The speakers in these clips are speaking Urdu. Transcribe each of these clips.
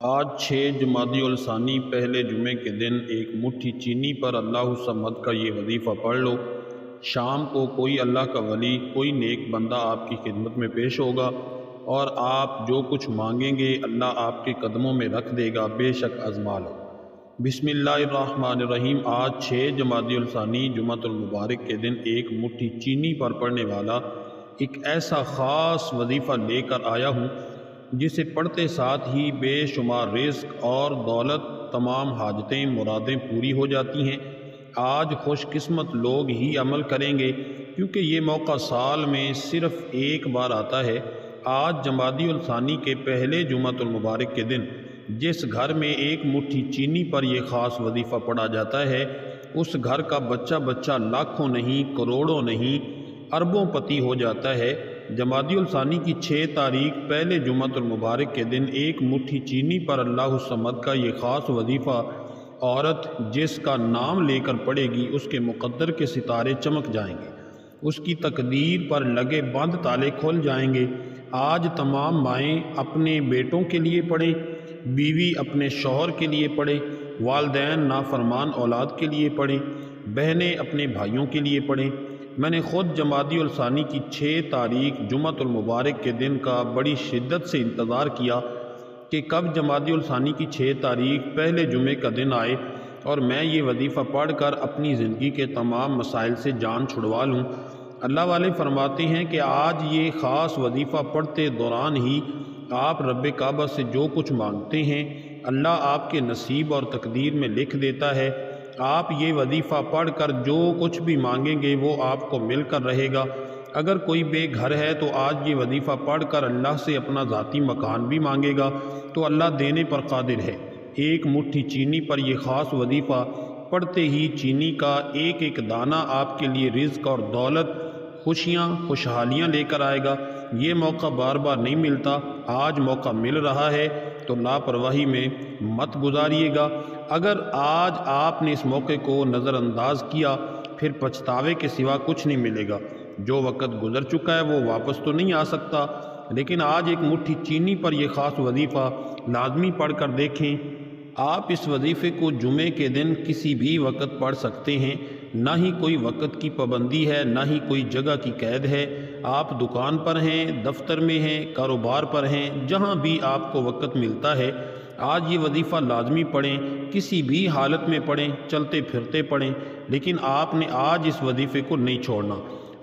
آج 6 جمادی الثانی پہلے جمعے کے دن ایک مٹھی چینی پر اللہ الصمد کا یہ وظیفہ پڑھ لو۔ شام کو کوئی اللہ کا ولی، کوئی نیک بندہ آپ کی خدمت میں پیش ہوگا اور آپ جو کچھ مانگیں گے اللہ آپ کے قدموں میں رکھ دے گا، بے شک آزما لو۔ بسم اللہ الرحمن الرحیم۔ آج 6 جمادی الثانی جمعۃ المبارک کے دن ایک مٹھی چینی پر پڑھنے والا ایک ایسا خاص وظیفہ لے کر آیا ہوں جسے پڑھتے ساتھ ہی بے شمار رزق اور دولت، تمام حاجتیں مرادیں پوری ہو جاتی ہیں۔ آج خوش قسمت لوگ ہی عمل کریں گے کیونکہ یہ موقع سال میں صرف ایک بار آتا ہے۔ آج جمادی الثانی کے پہلے جمعۃ المبارک کے دن جس گھر میں ایک مٹھی چینی پر یہ خاص وظیفہ پڑھا جاتا ہے، اس گھر کا بچہ بچہ لاکھوں نہیں، کروڑوں نہیں، اربوں پتی ہو جاتا ہے۔ جمادی الثانی کی 6 تاریخ پہلے جمعۃ المبارک کے دن ایک مٹھی چینی پر اللہ الصمد کا یہ خاص وظیفہ عورت جس کا نام لے کر پڑھے گی، اس کے مقدر کے ستارے چمک جائیں گے، اس کی تقدیر پر لگے بند تالے کھل جائیں گے۔ آج تمام مائیں اپنے بیٹوں کے لیے پڑھیں، بیوی اپنے شوہر کے لیے پڑھے، والدین نافرمان اولاد کے لیے پڑھیں، بہنیں اپنے بھائیوں کے لیے پڑھیں۔ میں نے خود جمادی الثانی کی 6 تاریخ جمعۃ المبارک کے دن کا بڑی شدت سے انتظار کیا کہ کب جمادی الثانی کی 6 تاریخ پہلے جمعے کا دن آئے اور میں یہ وظیفہ پڑھ کر اپنی زندگی کے تمام مسائل سے جان چھڑوا لوں۔ اللہ والے فرماتے ہیں کہ آج یہ خاص وظیفہ پڑھتے دوران ہی آپ رب کعبہ سے جو کچھ مانگتے ہیں اللہ آپ کے نصیب اور تقدیر میں لکھ دیتا ہے۔ آپ یہ وظیفہ پڑھ کر جو کچھ بھی مانگیں گے وہ آپ کو مل کر رہے گا۔ اگر کوئی بے گھر ہے تو آج یہ وظیفہ پڑھ کر اللہ سے اپنا ذاتی مکان بھی مانگے گا تو اللہ دینے پر قادر ہے۔ ایک مٹھی چینی پر یہ خاص وظیفہ پڑھتے ہی چینی کا ایک ایک دانہ آپ کے لیے رزق اور دولت، خوشیاں، خوشحالیاں لے کر آئے گا۔ یہ موقع بار بار نہیں ملتا، آج موقع مل رہا ہے تو لاپرواہی میں مت گزاریے گا۔ اگر آج آپ نے اس موقع کو نظر انداز کیا پھر پچھتاوے کے سوا کچھ نہیں ملے گا۔ جو وقت گزر چکا ہے وہ واپس تو نہیں آ سکتا، لیکن آج ایک مٹھی چینی پر یہ خاص وظیفہ لازمی پڑھ کر دیکھیں۔ آپ اس وظیفے کو جمعے کے دن کسی بھی وقت پڑھ سکتے ہیں، نہ ہی کوئی وقت کی پابندی ہے، نہ ہی کوئی جگہ کی قید ہے۔ آپ دکان پر ہیں، دفتر میں ہیں، کاروبار پر ہیں، جہاں بھی آپ کو وقت ملتا ہے آج یہ وظیفہ لازمی پڑھیں، کسی بھی حالت میں پڑھیں، چلتے پھرتے پڑھیں، لیکن آپ نے آج اس وظیفے کو نہیں چھوڑنا۔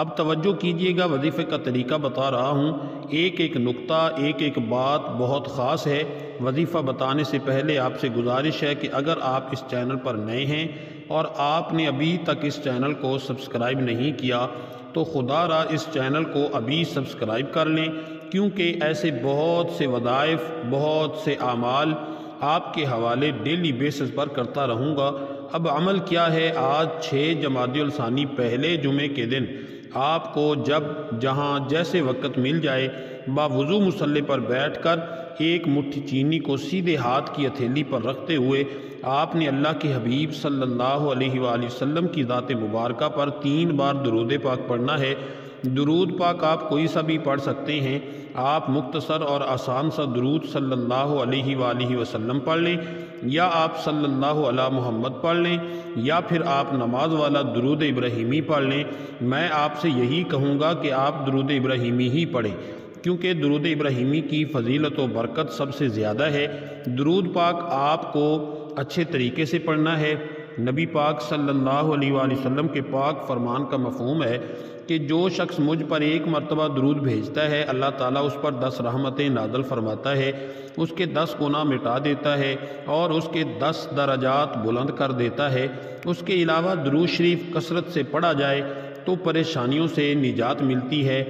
اب توجہ کیجئے گا، وظیفے کا طریقہ بتا رہا ہوں، ایک ایک نقطہ، ایک ایک بات بہت خاص ہے۔ وظیفہ بتانے سے پہلے آپ سے گزارش ہے کہ اگر آپ اس چینل پر نئے ہیں اور آپ نے ابھی تک اس چینل کو سبسکرائب نہیں کیا تو خدا را اس چینل کو ابھی سبسکرائب کر لیں، کیونکہ ایسے بہت سے وظائف، بہت سے اعمال آپ کے حوالے ڈیلی بیسس پر کرتا رہوں گا۔ اب عمل کیا ہے؟ آج 6 جمادی الثانی پہلے جمعے کے دن آپ کو جب جہاں جیسے وقت مل جائے باوضو مصلی پر بیٹھ کر ایک مٹھی چینی کو سیدھے ہاتھ کی ہتھیلی پر رکھتے ہوئے آپ نے اللہ کے حبیب صلی اللہ علیہ وآلہ وسلم کی ذات مبارکہ پر 3 بار درود پاک پڑھنا ہے۔ درود پاک آپ کوئی سا بھی پڑھ سکتے ہیں، آپ مختصر اور آسان سا درود صلی اللہ علیہ وآلہ وسلم پڑھ لیں، یا آپ صلی اللہ علی محمد پڑھ لیں، یا پھر آپ نماز والا درود ابراہیمی پڑھ لیں۔ میں آپ سے یہی کہوں گا کہ آپ درود ابراہیمی ہی پڑھیں، کیونکہ درود ابراہیمی کی فضیلت و برکت سب سے زیادہ ہے۔ درود پاک آپ کو اچھے طریقے سے پڑھنا ہے۔ نبی پاک صلی اللہ علیہ وآلہ وسلم کے پاک فرمان کا مفہوم ہے کہ جو شخص مجھ پر 1 مرتبہ درود بھیجتا ہے اللہ تعالیٰ اس پر 10 رحمتیں نازل فرماتا ہے، اس کے 10 گناہ مٹا دیتا ہے اور اس کے 10 درجات بلند کر دیتا ہے۔ اس کے علاوہ درود شریف کثرت سے پڑھا جائے تو پریشانیوں سے نجات ملتی ہے۔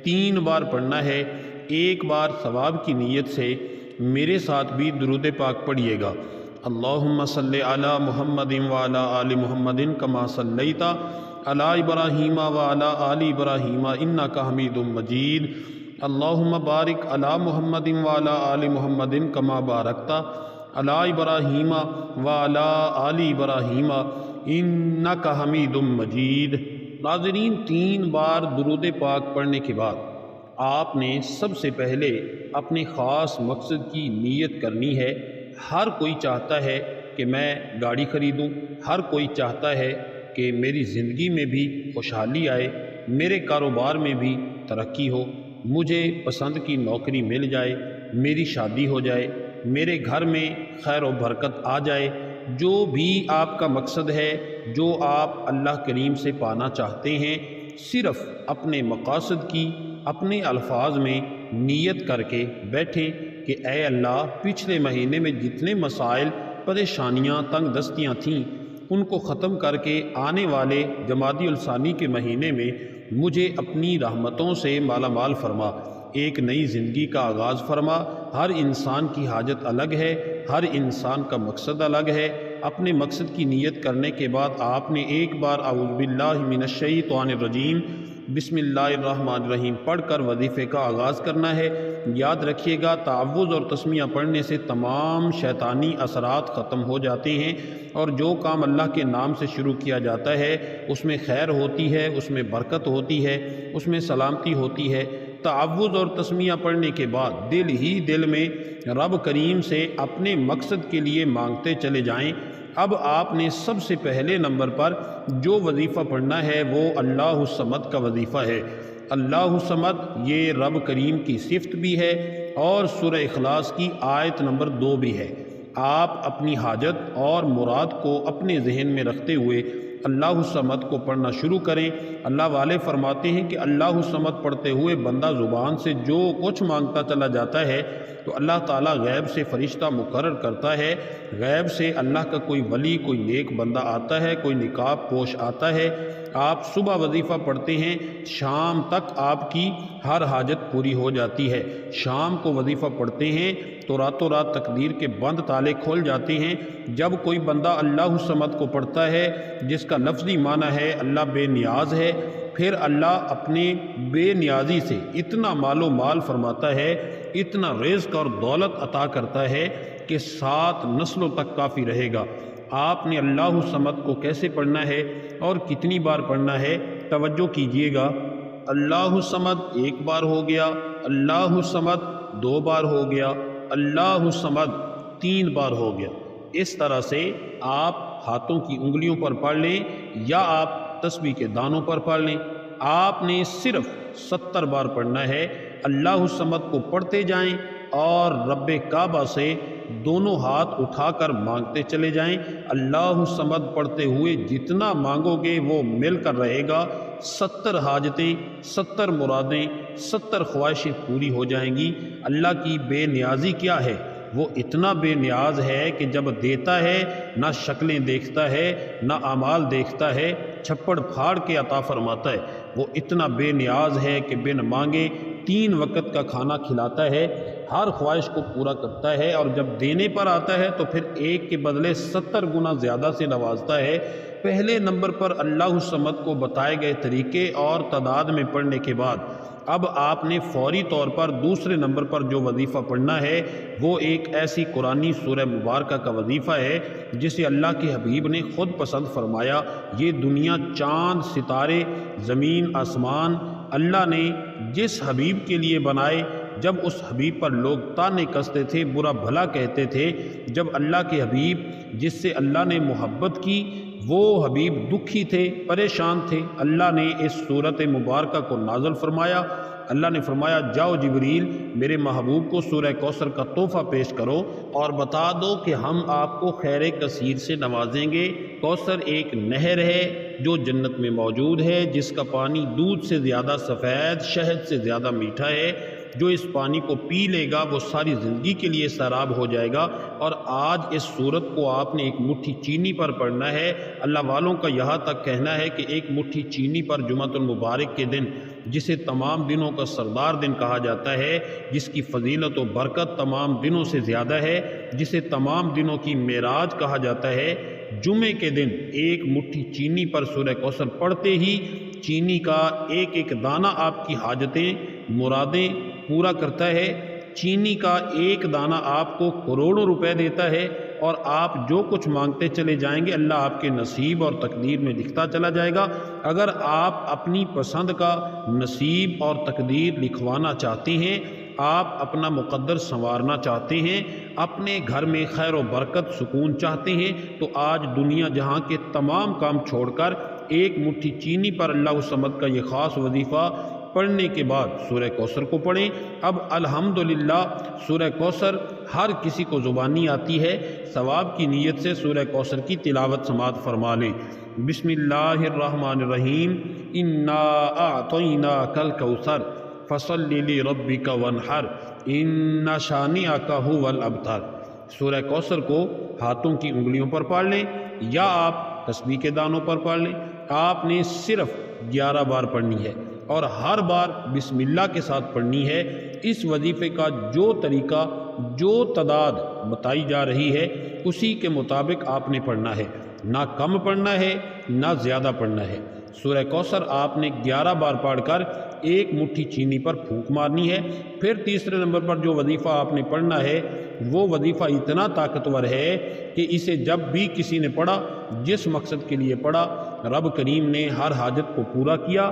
3 بار پڑھنا ہے، 1 بار ثواب کی نیت سے۔ میرے ساتھ بھی درود پاک پڑھیے گا۔ اللہم صلی علی محمد وعلی آل محمد کما صلیت علی ابراہیم وعلی آل ابراہیم انک حمید مجید۔ اللہم بارک علی محمد وعلی آل محمد کما بارکت علی ابراہیم وعلی آل ابراہیم انک حمید مجید۔ ناظرین، 3 بار درود پاک پڑھنے کے بعد آپ نے سب سے پہلے اپنے خاص مقصد کی نیت کرنی ہے۔ ہر کوئی چاہتا ہے کہ میں گاڑی خریدوں، ہر کوئی چاہتا ہے کہ میری زندگی میں بھی خوشحالی آئے، میرے کاروبار میں بھی ترقی ہو، مجھے پسند کی نوکری مل جائے، میری شادی ہو جائے، میرے گھر میں خیر و برکت آ جائے۔ جو بھی آپ کا مقصد ہے، جو آپ اللہ کریم سے پانا چاہتے ہیں، صرف اپنے مقاصد کی اپنے الفاظ میں نیت کر کے بیٹھیں کہ اے اللہ، پچھلے مہینے میں جتنے مسائل، پریشانیاں، تنگ دستیاں تھیں، ان کو ختم کر کے آنے والے جمادی الثانی کے مہینے میں مجھے اپنی رحمتوں سے مالا مال فرما، ایک نئی زندگی کا آغاز فرما۔ ہر انسان کی حاجت الگ ہے، ہر انسان کا مقصد الگ ہے۔ اپنے مقصد کی نیت کرنے کے بعد آپ نے ایک بار اعوذ باللہ من الشیطان الرجیم بسم اللہ الرحمن الرحیم پڑھ کر وظیفے کا آغاز کرنا ہے۔ یاد رکھیے گا، تعوذ اور تسمیہ پڑھنے سے تمام شیطانی اثرات ختم ہو جاتے ہیں، اور جو کام اللہ کے نام سے شروع کیا جاتا ہے اس میں خیر ہوتی ہے، اس میں برکت ہوتی ہے، اس میں سلامتی ہوتی ہے۔ تعوذ اور تسمیہ پڑھنے کے بعد دل ہی دل میں رب کریم سے اپنے مقصد کے لیے مانگتے چلے جائیں۔ اب آپ نے سب سے پہلے نمبر پر جو وظیفہ پڑھنا ہے وہ اللہ الصمد کا وظیفہ ہے۔ اللہ الصمد یہ رب کریم کی صفت بھی ہے اور سورہ اخلاص کی آیت نمبر 2 بھی ہے۔ آپ اپنی حاجت اور مراد کو اپنے ذہن میں رکھتے ہوئے اللہ الصمد کو پڑھنا شروع کریں۔ اللہ والے فرماتے ہیں کہ اللہ الصمد پڑھتے ہوئے بندہ زبان سے جو کچھ مانگتا چلا جاتا ہے تو اللہ تعالیٰ غیب سے فرشتہ مقرر کرتا ہے، غیب سے اللہ کا کوئی ولی، کوئی نیک بندہ آتا ہے، کوئی نقاب پوش آتا ہے۔ آپ صبح وظیفہ پڑھتے ہیں، شام تک آپ کی ہر حاجت پوری ہو جاتی ہے۔ شام کو وظیفہ پڑھتے ہیں تو راتوں رات تقدیر کے بند تالے کھول جاتے ہیں۔ جب کوئی بندہ اللہ الصمد کو پڑھتا ہے جس کا لفظی معنی ہے اللہ بے نیاز ہے، پھر اللہ اپنے بے نیازی سے اتنا مال و مال فرماتا ہے، اتنا رزق اور دولت عطا کرتا ہے کہ 7 نسلوں تک کافی رہے گا۔ آپ نے اللہ الصمد کو کیسے پڑھنا ہے اور کتنی بار پڑھنا ہے، توجہ کیجئے گا۔ اللہ الصمد 1 بار ہو گیا، اللہ الصمد 2 بار ہو گیا، اللہ الصمد 3 بار ہو گیا۔ اس طرح سے آپ ہاتھوں کی انگلیوں پر پڑھ لیں یا آپ تسبیح کے دانوں پر پڑھ لیں۔ آپ نے صرف 70 بار پڑھنا ہے۔ اللہ الصمد کو پڑھتے جائیں اور رب کعبہ سے دونوں ہاتھ اٹھا کر مانگتے چلے جائیں۔ اللہ الصمد پڑھتے ہوئے جتنا مانگو گے وہ مل کر رہے گا۔ 70 حاجتیں، 70 مرادیں، 70 خواہشیں پوری ہو جائیں گی۔ اللہ کی بے نیازی کیا ہے؟ وہ اتنا بے نیاز ہے کہ جب دیتا ہے نہ شکلیں دیکھتا ہے نہ اعمال دیکھتا ہے، چھپڑ پھاڑ کے عطا فرماتا ہے۔ وہ اتنا بے نیاز ہے کہ بن مانگے 3 وقت کا کھانا کھلاتا ہے، ہر خواہش کو پورا کرتا ہے، اور جب دینے پر آتا ہے تو پھر 1 کے بدلے 70 گنا زیادہ سے نوازتا ہے۔ پہلے نمبر پر اللہ الصمد کو بتائے گئے طریقے اور تعداد میں پڑھنے کے بعد اب آپ نے فوری طور پر دوسرے نمبر پر جو وظیفہ پڑھنا ہے وہ ایک ایسی قرآنی سورہ مبارکہ کا وظیفہ ہے جسے اللہ کے حبیب نے خود پسند فرمایا۔ یہ دنیا، چاند، ستارے، زمین، آسمان اللہ نے جس حبیب کے لیے بنائے، جب اس حبیب پر لوگ طعنے کستے تھے، برا بھلا کہتے تھے، جب اللہ کے حبیب جس سے اللہ نے محبت کی وہ حبیب دکھی تھے، پریشان تھے، اللہ نے اس صورت مبارکہ کو نازل فرمایا۔ اللہ نے فرمایا جاؤ جبریل، میرے محبوب کو سورہ کوثر کا تحفہ پیش کرو اور بتا دو کہ ہم آپ کو خیر کثیر سے نوازیں گے۔ کوثر ایک نہر ہے جو جنت میں موجود ہے، جس کا پانی دودھ سے زیادہ سفید، شہد سے زیادہ میٹھا ہے۔ جو اس پانی کو پی لے گا وہ ساری زندگی کے لیے سیراب ہو جائے گا۔ اور آج اس سورت کو آپ نے ایک مٹھی چینی پر پڑھنا ہے۔ اللہ والوں کا یہاں تک کہنا ہے کہ ایک مٹھی چینی پر جمعۃ المبارک کے دن، جسے تمام دنوں کا سردار دن کہا جاتا ہے، جس کی فضیلت و برکت تمام دنوں سے زیادہ ہے، جسے تمام دنوں کی معراج کہا جاتا ہے، جمعے کے دن ایک مٹھی چینی پر سورہ کوثر پڑھتے ہی چینی کا ایک ایک دانہ آپ کی حاجتیں، مرادیں پورا کرتا ہے۔ چینی کا ایک دانہ آپ کو کروڑوں روپے دیتا ہے، اور آپ جو کچھ مانگتے چلے جائیں گے اللہ آپ کے نصیب اور تقدیر میں لکھتا چلا جائے گا۔ اگر آپ اپنی پسند کا نصیب اور تقدیر لکھوانا چاہتے ہیں آپ اپنا مقدر سنوارنا چاہتے ہیں، اپنے گھر میں خیر و برکت سکون چاہتے ہیں، تو آج دنیا جہاں کے تمام کام چھوڑ کر ایک مٹھی چینی پر اللہ الصمد کا یہ خاص وظیفہ پڑھنے کے بعد سورہ کوثر کو پڑھیں۔ اب الحمدللہ سورہ کوثر ہر کسی کو زبانی آتی ہے، ثواب کی نیت سے سورہ کوثر کی تلاوت سماعت فرما لیں۔ بسم اللہ الرحمن الرحیم، انا اعطیناک الکوثر فصل لربک وانحر ان شانئک ھو الابتر۔ سورہ کوثر کو ہاتھوں کی انگلیوں پر پڑھ لیں یا آپ تسبیح کے دانوں پر پڑھ لیں۔ آپ نے صرف 11 بار پڑھنی ہے اور ہر بار بسم اللہ کے ساتھ پڑھنی ہے۔ اس وظیفے کا جو طریقہ، جو تعداد بتائی جا رہی ہے، اسی کے مطابق آپ نے پڑھنا ہے، نہ کم پڑھنا ہے نہ زیادہ پڑھنا ہے۔ سورہ کوثر آپ نے 11 بار پڑھ کر ایک مٹھی چینی پر پھونک مارنی ہے۔ پھر تیسرے نمبر پر جو وظیفہ آپ نے پڑھنا ہے وہ وظیفہ اتنا طاقتور ہے کہ اسے جب بھی کسی نے پڑھا، جس مقصد کے لیے پڑھا، رب کریم نے ہر حاجت کو پورا کیا۔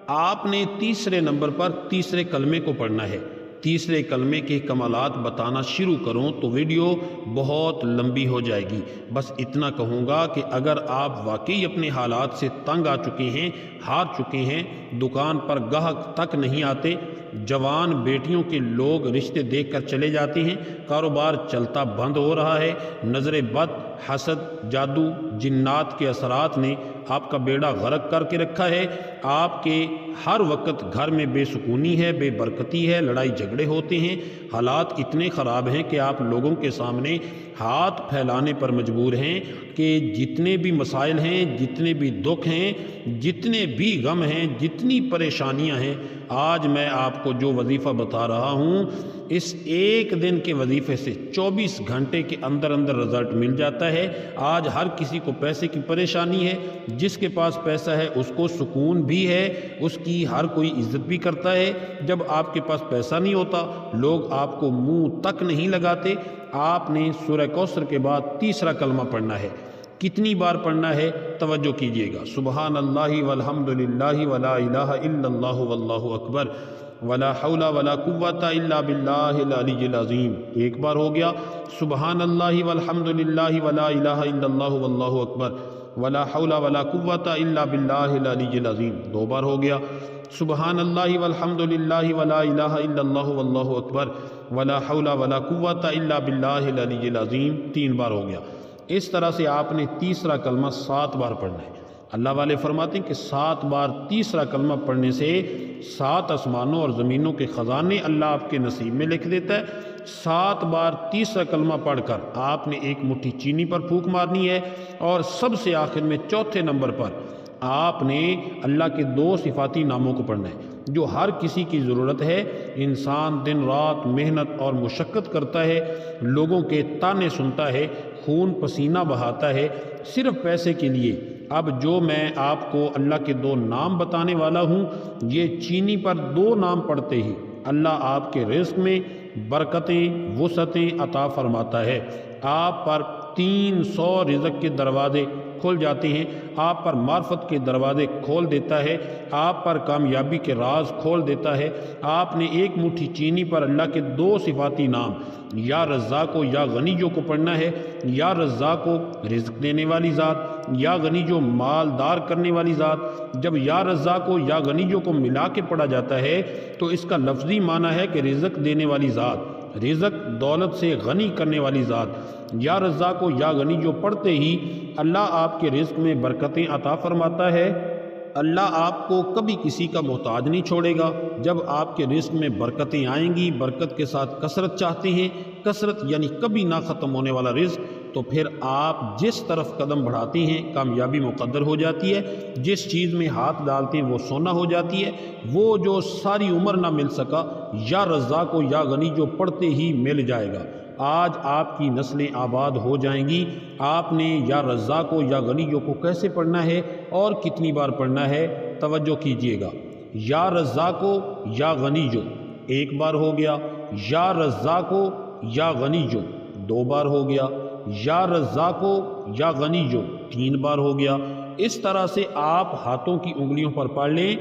آپ نے تیسرے نمبر پر تیسرے کلمے کو پڑھنا ہے۔ تیسرے کلمے کے کمالات بتانا شروع کروں تو ویڈیو بہت لمبی ہو جائے گی، بس اتنا کہوں گا کہ اگر آپ واقعی اپنے حالات سے تنگ آ چکے ہیں، ہار چکے ہیں، دکان پر گاہک تک نہیں آتے، جوان بیٹیوں کے لوگ رشتے دیکھ کر چلے جاتے ہیں، کاروبار چلتا بند ہو رہا ہے، نظر بد، حسد، جادو، جنات کے اثرات نے آپ کا بیڑا غرق کر کے رکھا ہے، آپ کے ہر وقت گھر میں بے سکونی ہے، بے برکتی ہے، لڑائی جھگڑے ہوتے ہیں، حالات اتنے خراب ہیں کہ آپ لوگوں کے سامنے ہاتھ پھیلانے پر مجبور ہیں کہ جتنے بھی مسائل ہیں، جتنے بھی دکھ ہیں، جتنے بھی غم ہیں، جتنی پریشانیاں ہیں، آج میں آپ کو جو وظیفہ بتا رہا ہوں، اس ایک دن کے وظیفے سے 24 گھنٹے کے اندر اندر رزلٹ مل جاتا ہے۔ آج ہر کسی کو پیسے کی پریشانی ہے، جس کے پاس پیسہ ہے اس کو سکون بھی ہے، اس کی ہر کوئی عزت بھی کرتا ہے۔ جب آپ کے پاس پیسہ نہیں ہوتا، لوگ آپ کو منہ تک نہیں لگاتے۔ آپ نے سورہ کوثر کے بعد تیسرا کلمہ پڑھنا ہے۔ کتنی بار پڑھنا ہے توجہ کیجئے گا۔ سبحان اللہ والحمد للہ ولا الہ الا اللہ واللہ اکبر ولا حول ولا قوة الا باللہ العلی العظیم۔ ایک بار ہو گیا۔ سبحان اللہ والحمد للہ ولا الہ الا اللہ واللہ اکبر ولا حول ولا قوة الا باللہ العلی العظیم۔ 2 بار ہو گیا۔ سبحان اللہ والحمد للہ ولا الہ الا اللہ واللہ اکبر ولا حول ولا قوة الا باللہ العلی العظیم۔ 3 بار ہو گیا۔ اس طرح سے آپ نے تیسرا کلمہ 7 بار پڑھنا ہے۔ اللہ والے فرماتے ہیں کہ 7 بار تیسرا کلمہ پڑھنے سے 7 آسمانوں اور زمینوں کے خزانے اللہ آپ کے نصیب میں لکھ دیتا ہے۔ 7 بار تیسرا کلمہ پڑھ کر آپ نے ایک مٹھی چینی پر پھونک مارنی ہے، اور سب سے آخر میں چوتھے نمبر پر آپ نے اللہ کے 2 صفاتی ناموں کو پڑھنا ہے جو ہر کسی کی ضرورت ہے۔ انسان دن رات محنت اور مشقت کرتا ہے، لوگوں کے تانے سنتا ہے، خون پسینہ بہاتا ہے صرف پیسے کے لیے۔ اب جو میں آپ کو اللہ کے 2 نام بتانے والا ہوں، یہ چینی پر 2 نام پڑھتے ہی اللہ آپ کے رزق میں برکتیں، وسعتیں عطا فرماتا ہے۔ آپ پر 300 رزق کے دروازے کھل جاتے ہیں، آپ پر معرفت کے دروازے کھول دیتا ہے، آپ پر کامیابی کے راز کھول دیتا ہے۔ آپ نے ایک مٹھی چینی پر اللہ کے 2 صفاتی نام یا رزاق و یا غنیجو کو پڑھنا ہے۔ یا رزاق کو رزق دینے والی ذات، یا غنیجو مالدار کرنے والی ذات۔ جب یا رزاق کو یا غنیجو کو ملا کے پڑھا جاتا ہے تو اس کا لفظی معنی ہے کہ رزق دینے والی ذات، رزق دولت سے غنی کرنے والی ذات۔ یا رزاق کو یا غنیجو پڑھتے ہی اللہ آپ کے رزق میں برکتیں عطا فرماتا ہے۔ اللہ آپ کو کبھی کسی کا محتاج نہیں چھوڑے گا۔ جب آپ کے رزق میں برکتیں آئیں گی، برکت کے ساتھ کثرت چاہتے ہیں، کثرت یعنی کبھی نہ ختم ہونے والا رزق، تو پھر آپ جس طرف قدم بڑھاتے ہیں کامیابی مقدر ہو جاتی ہے۔ جس چیز میں ہاتھ ڈالتے ہیں وہ سونا ہو جاتی ہے۔ وہ جو ساری عمر نہ مل سکا، یا رزاق کو یا غنی جو پڑھتے ہی مل جائے گا۔ آج آپ کی نسلیں آباد ہو جائیں گی۔ آپ نے یا رزاق کو یا غنیجو کو کیسے پڑھنا ہے اور کتنی بار پڑھنا ہے توجہ کیجئے گا۔ یا رزاق کو یا غنیجو 1 بار ہو گیا۔ یا رزاق کو یا غنیجو 2 بار ہو گیا۔ یا رزاق کو یا غنیجو 3 بار ہو گیا۔ اس طرح سے آپ ہاتھوں کی انگلیوں پر پڑھ لیں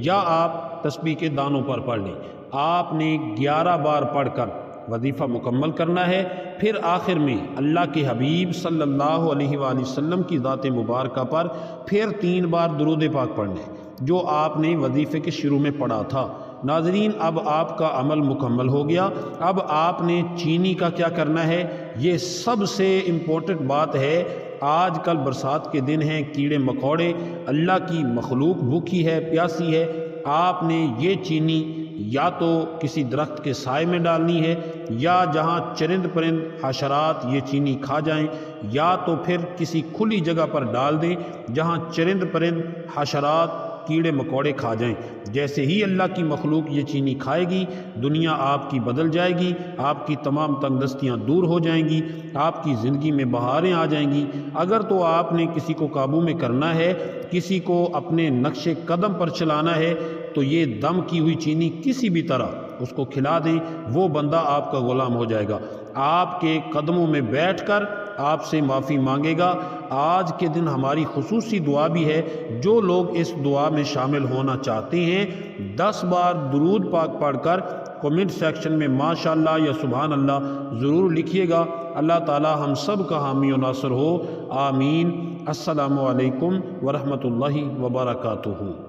یا آپ تسبیح کے دانوں پر پڑھ لیں۔ آپ نے 11 بار پڑھ کر وظیفہ مکمل کرنا ہے۔ پھر آخر میں اللہ کے حبیب صلی اللہ علیہ وآلہ وسلم کی ذات مبارکہ پر پھر 3 بار درود پاک پڑھنے جو آپ نے وظیفے کے شروع میں پڑھا تھا۔ ناظرین، اب آپ کا عمل مکمل ہو گیا۔ اب آپ نے چینی کا کیا کرنا ہے؟ یہ سب سے امپورٹنٹ بات ہے۔ آج کل برسات کے دن ہیں، کیڑے مکوڑے، اللہ کی مخلوق بھوکی ہے، پیاسی ہے۔ آپ نے یہ چینی یا تو کسی درخت کے سائے میں ڈالنی ہے، یا جہاں چرند پرند حشرات یہ چینی کھا جائیں، یا تو پھر کسی کھلی جگہ پر ڈال دیں جہاں چرند پرند حشرات کیڑے مکوڑے کھا جائیں۔ جیسے ہی اللہ کی مخلوق یہ چینی کھائے گی، دنیا آپ کی بدل جائے گی، آپ کی تمام تنگ دستیاں دور ہو جائیں گی، آپ کی زندگی میں بہاریں آ جائیں گی۔ اگر تو آپ نے کسی کو قابو میں کرنا ہے، کسی کو اپنے نقش قدم پر چلانا ہے، تو یہ دم کی ہوئی چینی کسی بھی طرح اس کو کھلا دیں، وہ بندہ آپ کا غلام ہو جائے گا، آپ کے قدموں میں بیٹھ کر آپ سے معافی مانگے گا۔ آج کے دن ہماری خصوصی دعا بھی ہے، جو لوگ اس دعا میں شامل ہونا چاہتے ہیں 10 بار درود پاک پڑھ کر کمنٹ سیکشن میں ماشاءاللہ یا سبحان اللہ ضرور لکھیے گا۔ اللہ تعالی ہم سب کا حامی و ناصر ہو، آمین۔ السلام علیکم ورحمۃ اللہ وبرکاتہ۔